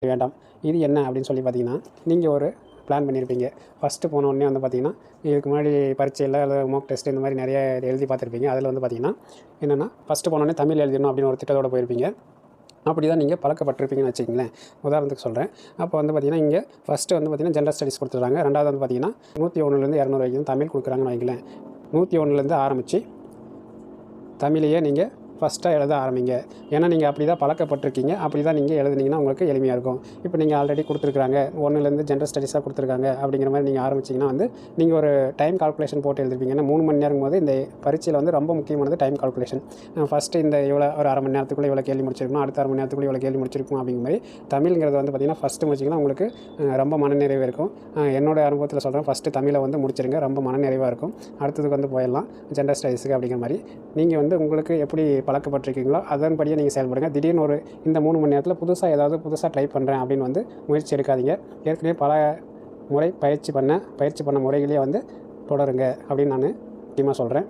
வேண்டாம். இது என்ன அப்படின்னு சொல்லி பார்த்தீங்கன்னா, நீங்க ஒரு பிளான் பண்ணியிருப்பீங்க. ஃபஸ்ட்டு போன உடனே வந்து பார்த்தீங்கன்னா, இதுக்கு முன்னாடி பரீட்சையில அல்லது மாக் டெஸ்ட் இந்த மாதிரி நிறைய எழுதி பார்த்துருப்பீங்க. அதில வந்து பார்த்தீங்கன்னா, என்னென்னா ஃபஸ்ட்டு போன உடனே தமிழ் எழுதணும் அப்படின்னு ஒரு திட்டத்தோட போயிருப்பீங்க. அப்படி தான் நீங்க பழக்கப்பட்டிருப்பீங்கன்னு வச்சுக்கங்களேன். உதாரணத்துக்கு சொல்றேன். அப்போ வந்து பார்த்தீங்கன்னா, இங்க ஃபஸ்ட்டு வந்து பார்த்தீங்கன்னா, ஜெனரல் ஸ்டடீஸ் குடுத்துருக்காங்க. 2வது வந்து பார்த்தீங்கன்னா, 101லேருந்து 200 வரைக்கும் தமிழ் குடுக்குறாங்கன்னு வைங்களேன். 101லேருந்து ஆரம்பிச்சு தமிழையே நீங்க ஃபஸ்ட்டா எழுத ஆரம்பிங்க. ஏன்னா, நீங்க அப்படி தான் பழக்கப்பட்டிருக்கீங்க. அப்படி தான் நீங்க எழுதுனீங்கன்னா உங்களுக்கு எளிமையா இருக்கும். இப்போ நீங்க ஆல்ரெடி குடுத்துருக்காங்க. 1லேருந்து ஜெனரல் ஸ்டடீஸா குடுத்துருக்காங்க. அப்படிங்கிற மாரி நீங்க ஆரம்பிச்சீங்கன்னா வந்து, நீங்க ஒரு டைம் கால்குலேஷன் போட்டு எழுதிருப்பீங்க. ஏன்னா 3 மணி நேரங்கும்போது இந்த பரீட்சையில வந்து ரொம்ப முக்கியமானது டைம் கால்குலேஷன். ஃபஸ்ட்டு இந்த இவ்வளோ ஒரு 1/2 மணி நேரத்துக்குள்ள இவ்வளோ கேள்வி முடிச்சிருக்கணும். அடுத்த 1/2 மணி நேரத்துக்குள்ள இவ்வளோ கேள்வி முடிச்சிருக்கணும் அப்படிங்கிற மாரி தமிழ்ங்கிறது வந்து பார்த்தீங்கன்னா, ஃபஸ்ட்டு முடிச்சிங்கன்னா உங்களுக்கு ரொம்ப மனநிறைவு இருக்கும். என்னோட அனுபவத்தில சொல்றேன். ஃபஸ்ட்டு தமிழ வந்து முடிச்சிருங்க. ரொம்ப மனநிறைவா இருக்கும். அடுத்ததுக்கு வந்து போயிடலாம். ஜெனரல் ஸ்டடீஸுக்கு அப்படிங்கிற மாரி. நீங்க வந்து உங்களுக்கு எப்படி பழக்கப்பட்டிருக்கீங்களோ, அதன்படியே நீங்க செயல்படுங்க. திடீர்னு ஒரு இந்த 3 மணி நேரத்தில புதுசா ட்ரை பண்ணுறேன் அப்படின்னு வந்து முயற்சி எடுக்காதீங்க. ஏற்கனவே பல முறை பயிற்சி பண்ண முறைகளையே வந்து தொடருங்க அப்படின்னு நானு முக்கியமா சொல்றேன்.